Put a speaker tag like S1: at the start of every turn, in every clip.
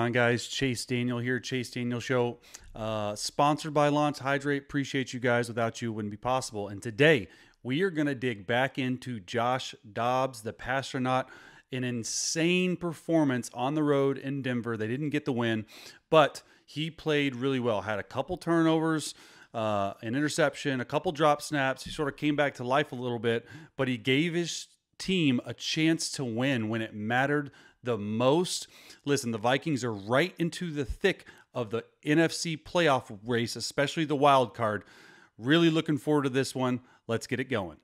S1: on, guys? Chase Daniel here, Chase Daniel Show, sponsored by Launch Hydrate. Appreciate you guys. Without you, it wouldn't be possible. And today, we are going to dig back into Josh Dobbs, the Pastronaut. An insane performance on the road in Denver. They didn't get the win, but he played really well. Had a couple turnovers, an interception, a couple drop snaps. He sort of came back to life a little bit, but he gave his team a chance to win when it mattered the most. Listen, the Vikings are right into the thick of the NFC playoff race, especially the wild card. Really looking forward to this one. Let's get it going.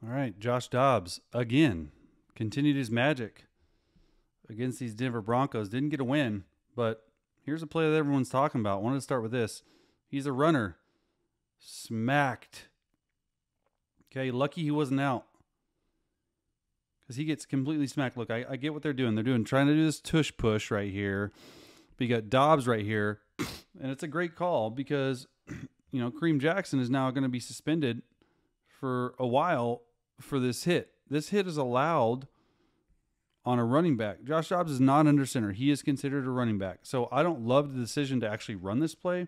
S1: All right, Josh Dobbs again continued his magic against these Denver Broncos. Didn't get a win, but here's a play that everyone's talking about. Wanted to start with this. He's a runner. Smacked. Okay, lucky he wasn't out, because he gets completely smacked. Look, I get what they're doing. They're trying to do this tush push right here. But you got Dobbs right here. And it's a great call because, you know, Kareem Jackson is now going to be suspended for a while for this hit. This hit is allowed on a running back. Josh Dobbs is not under center. He is considered a running back. So I don't love the decision to actually run this play.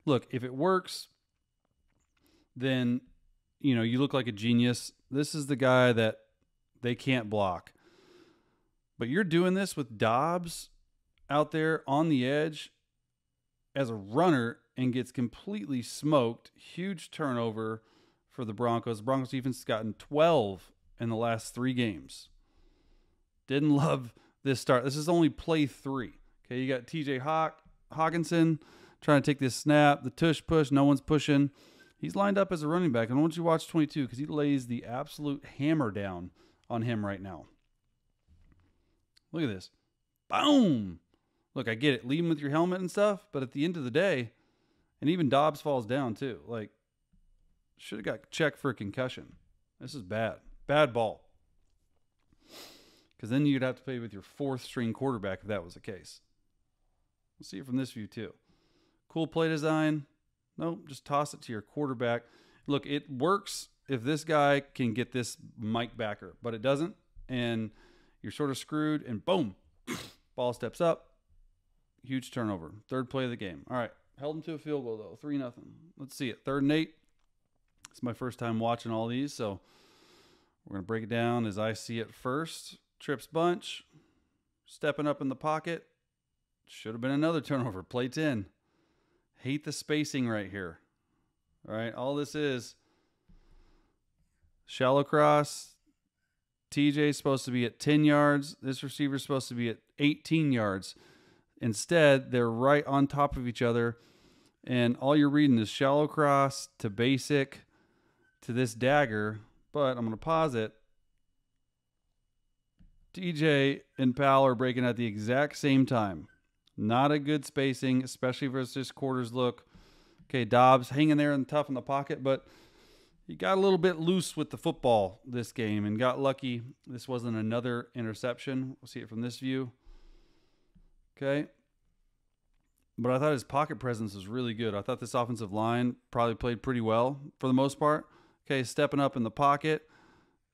S1: Look, if it works, then, you know, you look like a genius. This is the guy that they can't block. But you're doing this with Dobbs out there on the edge as a runner and gets completely smoked. Huge turnover for the Broncos. The Broncos defense has gotten 12 in the last 3 games. Didn't love this start. This is only play 3. Okay, you got TJ Hawkinson trying to take this snap, the tush push. No one's pushing. He's lined up as a running back. And I want you to watch 22 because he lays the absolute hammer down on him right now. Look at this. Boom. Look, I get it. Lead him with your helmet and stuff. But at the end of the day, and even Dobbs falls down too. Like, should have got checked for a concussion. This is bad. Bad ball. Because then you'd have to play with your 4th string quarterback if that was the case. We'll see it from this view too. Cool play design. Nope, just toss it to your quarterback. Look, it works if this guy can get this Mike backer, but it doesn't, and you're sort of screwed, and boom, ball steps up. Huge turnover. 3rd play of the game. All right, held him to a field goal, though. 3-0. Let's see it. 3rd and 8. It's my first time watching all these, so we're going to break it down as I see it first. Trips bunch. Stepping up in the pocket. Should have been another turnover. Play 10. Hate the spacing right here. All right, all this is shallow cross. TJ's supposed to be at 10 yards. This receiver's supposed to be at 18 yards. Instead, they're right on top of each other. And all you're reading is shallow cross to basic to this dagger. But I'm going to pause it. TJ and Powell are breaking at the exact same time. Not a good spacing, especially versus this quarter's look. Okay, Dobbs hanging there and tough in the pocket, but he got a little bit loose with the football this game and got lucky. This wasn't another interception. We'll see it from this view. Okay. But I thought his pocket presence was really good. I thought this offensive line probably played pretty well for the most part. Okay, stepping up in the pocket.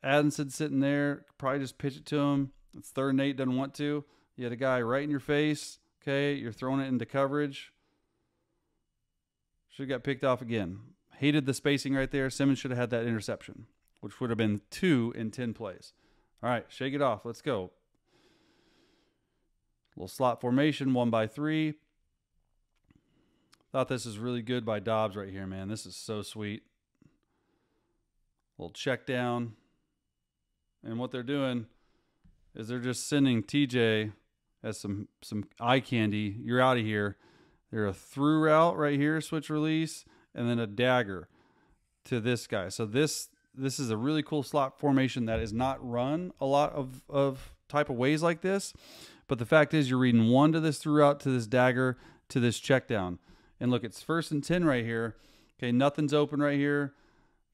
S1: Adamson sitting there. Probably just pitch it to him. It's 3rd and 8, doesn't want to. You had a guy right in your face. Okay, you're throwing it into coverage. Should have got picked off again. Hated the spacing right there. Simmons should have had that interception, which would have been 2 in 10 plays. All right, shake it off. Let's go. Little slot formation, 1 by 3. Thought this is really good by Dobbs right here, man. This is so sweet. Little check down. And what they're doing is they're just sending TJ as some eye candy. You're out of here. They're a through route right here, switch release, and then a dagger to this guy. So this is a really cool slot formation that is not run a lot of type of ways like this. But the fact is you're reading 1 to this through route, to this dagger, to this check down. And look, it's 1st and 10 right here. Okay, nothing's open right here.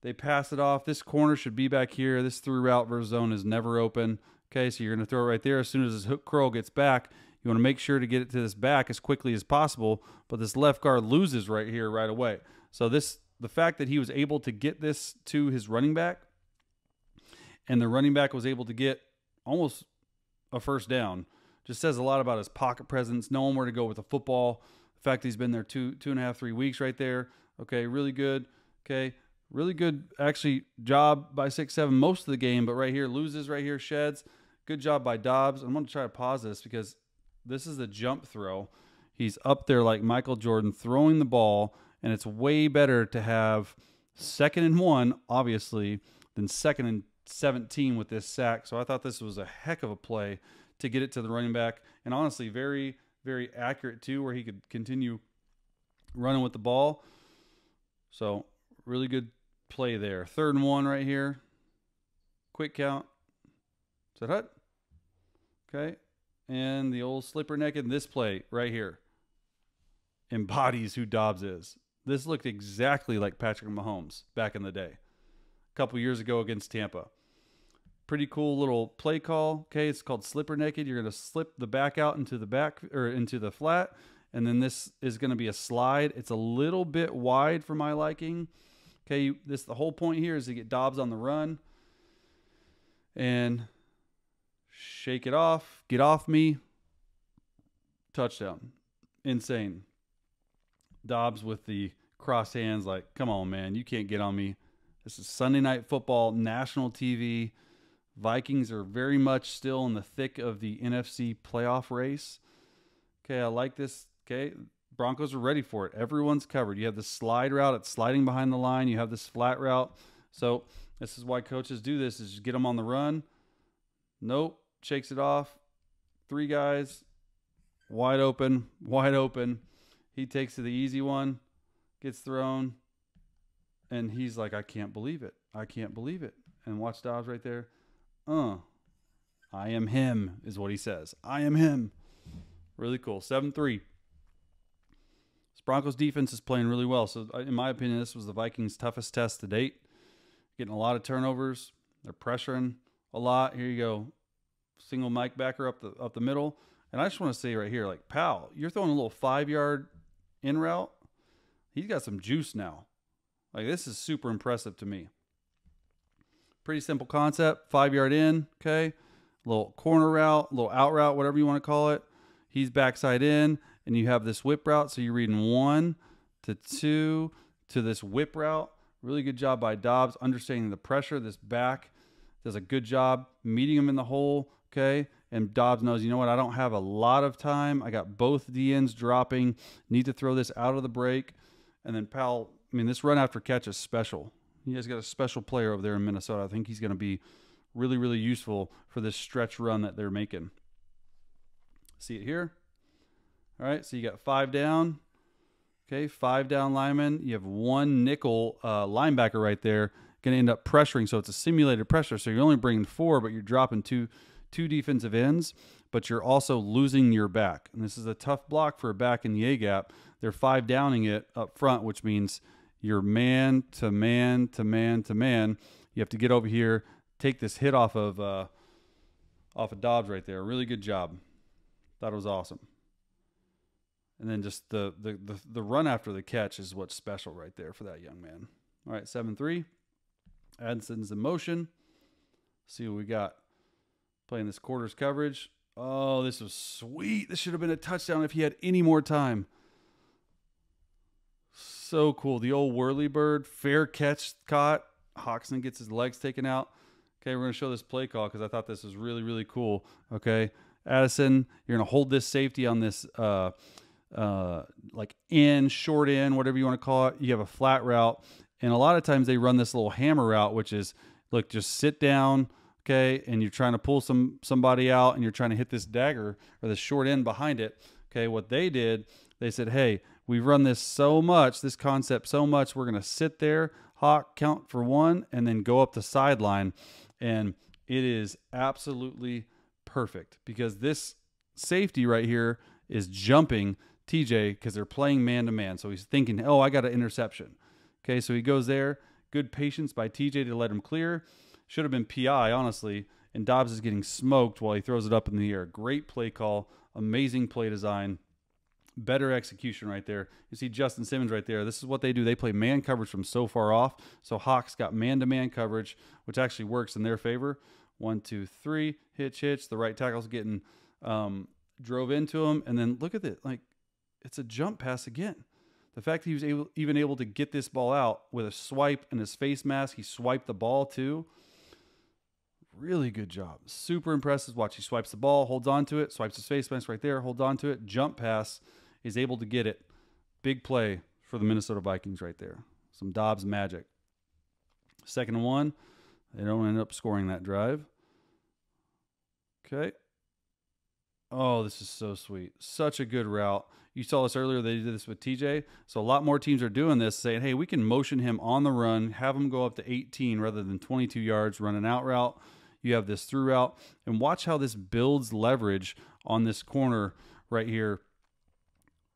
S1: They pass it off. This corner should be back here. This through route versus zone is never open. Okay, so you're going to throw it right there. As soon as this hook curl gets back, you want to make sure to get it to this back as quickly as possible, but this left guard loses right here right away. So the fact that he was able to get this to his running back, and the running back was able to get almost a 1st down, Just says a lot about his pocket presence, knowing where to go with the football. The fact he's been there 2.5, 3 weeks right there. Okay, really good. Okay, really good, actually, job by 6-7 most of the game, but right here, loses right here, sheds. Good job by Dobbs. I'm going to try to pause this because this is a jump throw. He's up there like Michael Jordan throwing the ball, and it's way better to have 2nd and 1, obviously, than 2nd and 17 with this sack. So I thought this was a heck of a play to get it to the running back, and honestly, very, very accurate too, where he could continue running with the ball. So really good play there. 3rd and 1 right here. Quick count. Is that hut? Okay. And the old slipper naked. This play right here embodies who Dobbs is. This looked exactly like Patrick Mahomes back in the day, a couple years ago against Tampa. Pretty cool little play call. Okay, it's called slipper naked. You're going to slip the back out into the back or into the flat, and then this is going to be a slide. It's a little bit wide for my liking. Okay, the whole point here is to get Dobbs on the run and shake it off, get off me, touchdown. Insane. Dobbs with the crossed hands like, come on, man, you can't get on me. This is Sunday Night Football, national TV. Vikings are very much still in the thick of the NFC playoff race. Okay, I like this. Okay, Broncos are ready for it. Everyone's covered. You have the slide route. It's sliding behind the line. You have this flat route. So this is why coaches do this, is just get them on the run. Nope. Shakes it off. 3 guys. Wide open. Wide open. He takes to the easy one. Gets thrown. And he's like, I can't believe it. I can't believe it. And watch Dobbs right there. I am him is what he says. I am him. Really cool. 7-3. This Broncos defense is playing really well. So in my opinion, this was the Vikings' toughest test to date. Getting a lot of turnovers. They're pressuring a lot. Here you go. Single Mike backer up the middle. And I just want to say right here, like, pal, you're throwing a little 5-yard in route. He's got some juice now. Like, this is super impressive to me. Pretty simple concept. 5-yard in, okay? Little corner route, little out route, whatever you want to call it. He's backside in, and you have this whip route. So you're reading 1 to 2 to this whip route. Really good job by Dobbs, understanding the pressure. This back does a good job meeting him in the hole, okay? And Dobbs knows, you know what, I don't have a lot of time. I got both DNs dropping. Need to throw this out of the break. And then Powell, I mean, this run after catch is special. He has got a special player over there in Minnesota. I think he's going to be really, really useful for this stretch run that they're making. See it here? All right, so you got 5 down. Okay, 5 down linemen. You have 1 nickel linebacker right there. Going to end up pressuring, so it's a simulated pressure. So you're only bringing 4, but you're dropping two defensive ends, but you're also losing your back. And this is a tough block for a back in the A-gap. They're 5 downing it up front, which means you're man to man to man to man. You have to get over here, take this hit off of Dobbs right there. Really good job. Thought it was awesome. And then just the run after the catch is what's special right there for that young man. All right, 7-3. Addison's in motion. See what we got. Playing this quarters coverage. Oh, this was sweet. This should have been a touchdown if he had any more time. So cool. The old whirly bird. Fair catch caught. Hoxton gets his legs taken out. Okay, we're going to show this play call because I thought this was really, really cool. Okay, Addison, you're going to hold this safety on this like in, short in, whatever you want to call it. You have a flat route. And a lot of times they run this little hammer route, which is, look, just sit down, okay, and you're trying to pull somebody out, and you're trying to hit this dagger or the short end behind it. Okay, what they did, they said, hey, we've run this so much, this concept so much, we're going to sit there, hawk, count for 1, and then go up the sideline. And it is absolutely perfect because this safety right here is jumping TJ because they're playing man-to-man. So he's thinking, oh, I got an interception. Okay, so he goes there. Good patience by TJ to let him clear. Should have been PI, honestly. And Dobbs is getting smoked while he throws it up in the air. Great play call. Amazing play design. Better execution right there. You see Justin Simmons right there. This is what they do. They play man coverage from so far off. So Hawks got man-to-man coverage, which actually works in their favor. 1, 2, 3. Hitch. The right tackle's getting drove into him, and then look at it. Like, it's a jump pass again. The fact that he was even able to get this ball out with a swipe and his face mask, he swiped the ball too. Really good job. Super impressive. Watch, he swipes the ball, holds on to it, swipes his face mask right there, holds on to it, jump pass, is able to get it. Big play for the Minnesota Vikings right there. Some Dobbs magic. 2nd and 1. They don't end up scoring that drive. Okay. Oh, this is so sweet. Such a good route. You saw this earlier. They did this with TJ. So a lot more teams are doing this, saying, hey, we can motion him on the run, have him go up to 18 rather than 22 yards, run an out route. You have this through route. And watch how this builds leverage on this corner right here,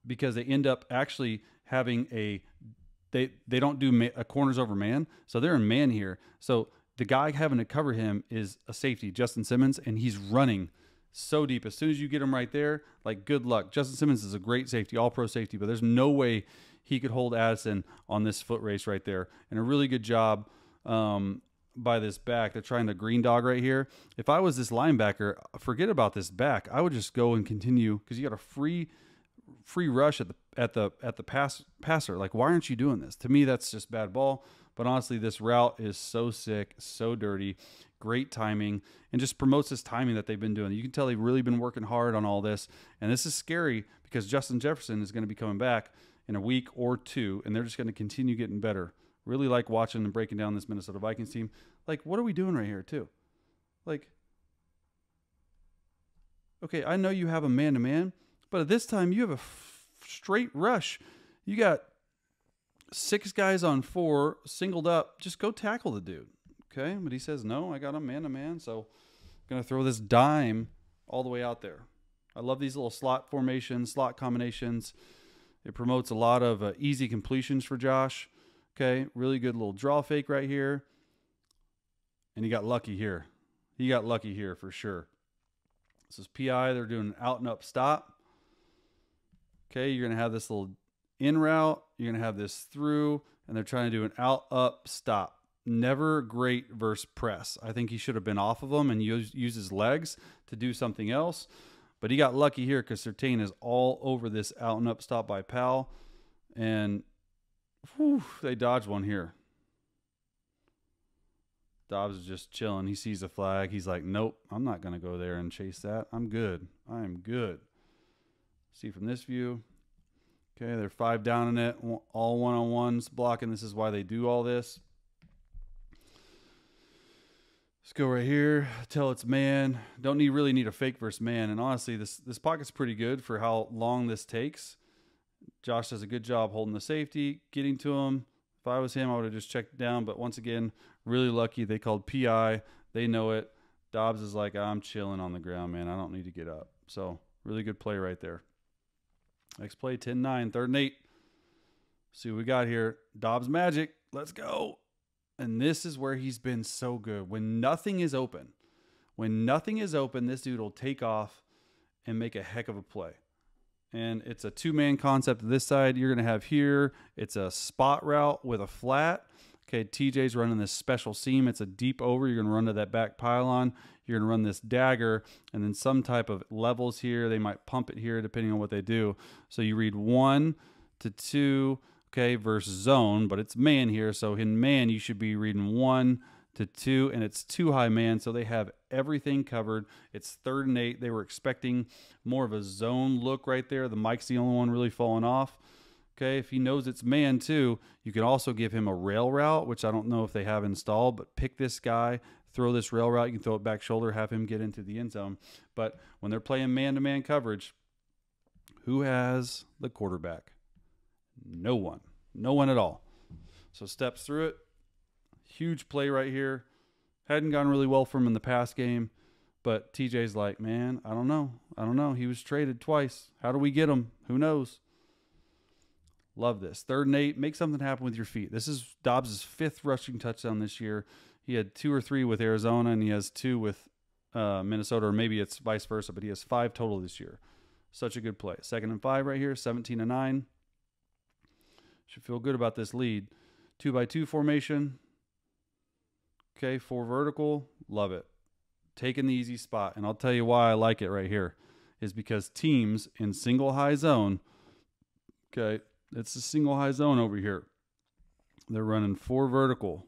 S1: because they end up actually having they don't do a corners over man. So they're in man here. So the guy having to cover him is a safety, Justin Simmons, and he's running so deep. As soon as you get him right there, like, good luck. Justin Simmons is a great safety, all-pro safety, but there's no way he could hold Addison on this foot race right there. And a really good job by this back. They're trying to green dog right here. If I was this linebacker, forget about this back. I would just go and continue, because you got a free rush at the passer. Like, why aren't you doing this? To me, that's just bad ball. But honestly, this route is so sick, so dirty, great timing, and just promotes this timing that they've been doing. You can tell they've really been working hard on all this. And this is scary because Justin Jefferson is going to be coming back in a week or two, and they're just going to continue getting better. Really like watching and breaking down this Minnesota Vikings team. Like, what are we doing right here, too? Like, okay, I know you have a man-to-man, but at this time you have a straight rush. You got 6 guys on 4, singled up. Just go tackle the dude. Okay, but he says, no, I got him man-to-man, so I'm going to throw this dime all the way out there. I love these little slot formations, slot combinations. It promotes a lot of easy completions for Josh. Okay, really good little draw fake right here. And he got lucky here. He got lucky here for sure. This is PI. They're doing an out and up stop. Okay, you're going to have this little in route. You're going to have this through, and they're trying to do an out, up, stop. Never great versus press. I think he should have been off of him and use his legs to do something else. But he got lucky here because Surtain is all over this out and up stop by Powell. And whew, they dodged one here. Dobbs is just chilling. He sees the flag. He's like, nope, I'm not going to go there and chase that. I'm good. I'm good. See from this view. Okay, they're 5 down in it. All one-on-ones blocking. This is why they do all this. Let's go right here. Tell it's man. Don't really need a fake versus man. And honestly, this pocket's pretty good for how long this takes. Josh does a good job holding the safety, getting to him. If I was him, I would have just checked it down. But once again, really lucky. They called PI. They know it. Dobbs is like, I'm chilling on the ground, man. I don't need to get up. So really good play right there. Next play, 10-9, 3rd and 8. See what we got here. Dobbs magic. Let's go. And this is where he's been so good. When nothing is open, this dude will take off and make a heck of a play. And it's a 2-man concept this side. You're going to have here, it's a spot route with a flat. Okay, TJ's running this special seam. It's a deep over. You're going to run to that back pylon. You're going to run this dagger and then some type of levels here. They might pump it here depending on what they do. So you read 1 to 2, okay, versus zone, but it's man here. So in man, you should be reading 1 to 2, and it's too high man. So they have everything covered. It's 3rd and 8. They were expecting more of a zone look right there. The mic's the only one really falling off. Okay, if he knows it's man too, you can also give him a rail route, which I don't know if they have installed, but pick this guy, throw this rail route. You can throw it back shoulder, have him get into the end zone. But when they're playing man-to-man coverage, who has the quarterback? No one. No one at all. So steps through it. Huge play right here. Hadn't gone really well for him in the past game, but TJ's like, man, I don't know. He was traded twice. How do we get him? Who knows? Love this. 3rd and 8. Make something happen with your feet. This is Dobbs' 5th rushing touchdown this year. He had 2 or 3 with Arizona, and he has 2 with Minnesota, or maybe it's vice versa, but he has 5 total this year. Such a good play. 2nd and 5 right here, 17-9. Should feel good about this lead. 2-by-2 formation. Okay, 4 vertical. Love it. Taking the easy spot, and I'll tell you why I like it right here. is because teams in single high zone, okay, it's a single high zone over here. They're running 4 vertical,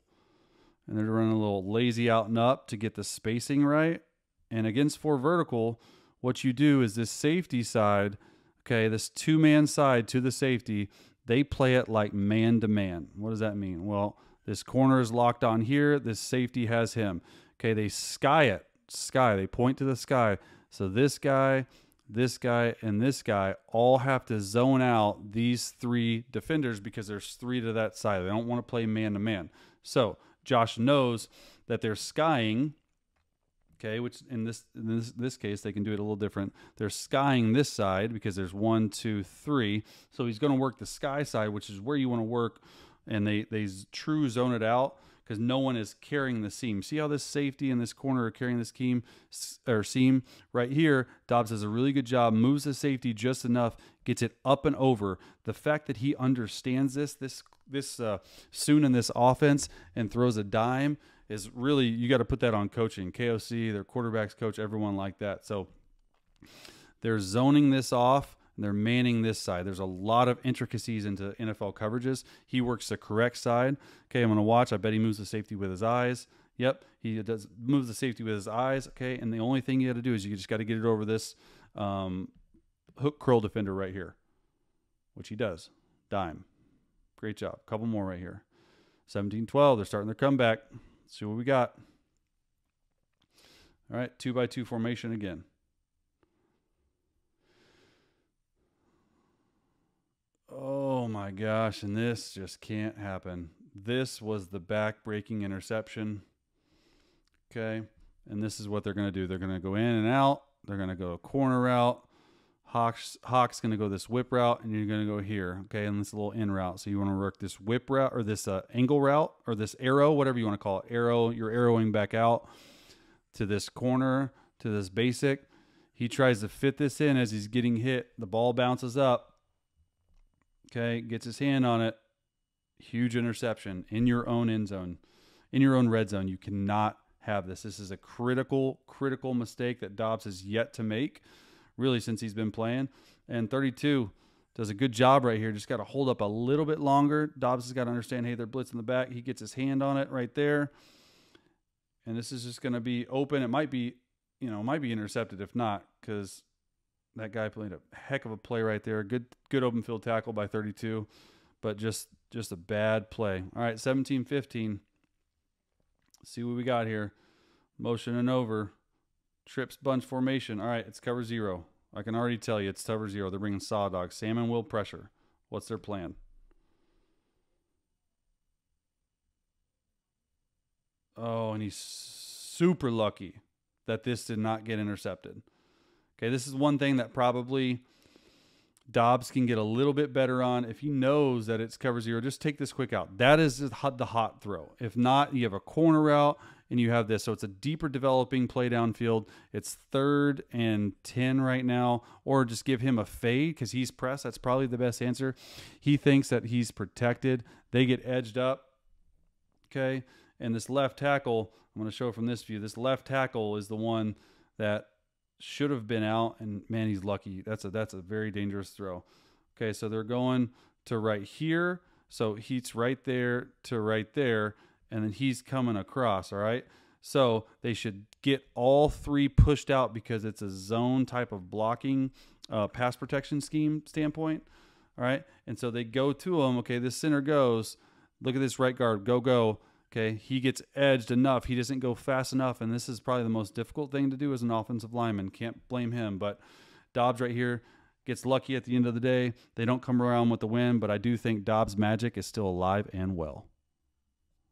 S1: and they're running a little lazy out and up to get the spacing right. And against 4 vertical, what you do is this safety side, okay, this 2-man side to the safety, they play it like man-to-man. What does that mean? Well, this corner is locked on here. This safety has him. Okay, they sky it. Sky. They point to the sky. So this guy, and this guy all have to zone out these 3 defenders because there's 3 to that side. They don't want to play man-to-man. So Josh knows that they're skying, okay, which in this case, they can do it a little different. They're skying this side because there's 1, 2, 3. So he's going to work the sky side, which is where you want to work, and they true zone it out because no one is carrying the seam. See how this safety and this corner are carrying this seam right here? Dobbs does a really good job, moves the safety just enough, gets it up and over. The fact that he understands this soon in this offense and throws a dime is really, you got to put that on coaching. KOC, their quarterbacks coach, everyone like that. So they're zoning this off, and they're manning this side. There's a lot of intricacies into NFL coverages. He works the correct side. Okay, I'm going to watch. I bet he moves the safety with his eyes. Yep, he moves the safety with his eyes. Okay, and the only thing you got to do is you just got to get it over this hook curl defender right here, which he does. Dime. Great job. Couple more right here. 17-12. They're starting their comeback. Let's see what we got. All right, 2-by-2 formation again. Oh my gosh, and this just can't happen. This was the back-breaking interception. Okay, and this is what they're going to do. They're going to go in and out. They're going to go a corner route. Hawk's going to go this whip route, and you're going to go here, okay, and this little in route. So you want to work this whip route or this angle route or this arrow, whatever you want to call it. Arrow, you're arrowing back out to this corner, to this basic. He tries to fit this in as he's getting hit. The ball bounces up, okay, gets his hand on it. Huge interception in your own end zone, in your own red zone. You cannot have this. This is a critical mistake that Dobbs has yet to make, really, since he's been playing. And 32 does a good job right here. Just got to hold up a little bit longer. Dobbs has got to understand, hey, they're blitzing the back. He gets his hand on it right there. And this is just going to be open. It might be, might be intercepted if not, because that guy played a heck of a play right there. Good open field tackle by 32, but just a bad play. All right, 17-15. See what we got here. Motion and over. Trips bunch formation. All right, it's cover 0. I can already tell you it's cover 0. They're bringing saw dog. Sam and Will pressure. What's their plan? Oh, and he's super lucky that this did not get intercepted. Okay, this is one thing that probably Dobbs can get a little bit better on. If he knows that it's cover 0, just take this quick out. That is the hot throw. If not, you have a corner route and you have this. So it's a deeper developing play downfield. It's 3rd and 10 right now. Or just give him a fade because he's pressed. That's probably the best answer. He thinks that he's protected. They get edged up. Okay, and this left tackle, I'm going to show from this view. This left tackle is the one that should have been out, and man, he's lucky. That's a very dangerous throw. Okay, so they're going to right here. So he's right there to right there, and then he's coming across, all right? So they should get all 3 pushed out because it's a zone type of blocking pass protection scheme standpoint, all right? And so they go to him. Okay, this center goes. Look at this right guard. Go. Okay, he gets edged enough. He doesn't go fast enough, and this is probably the most difficult thing to do as an offensive lineman. Can't blame him, but Dobbs right here gets lucky at the end of the day. They don't come around with the win, but I do think Dobbs' magic is still alive and well.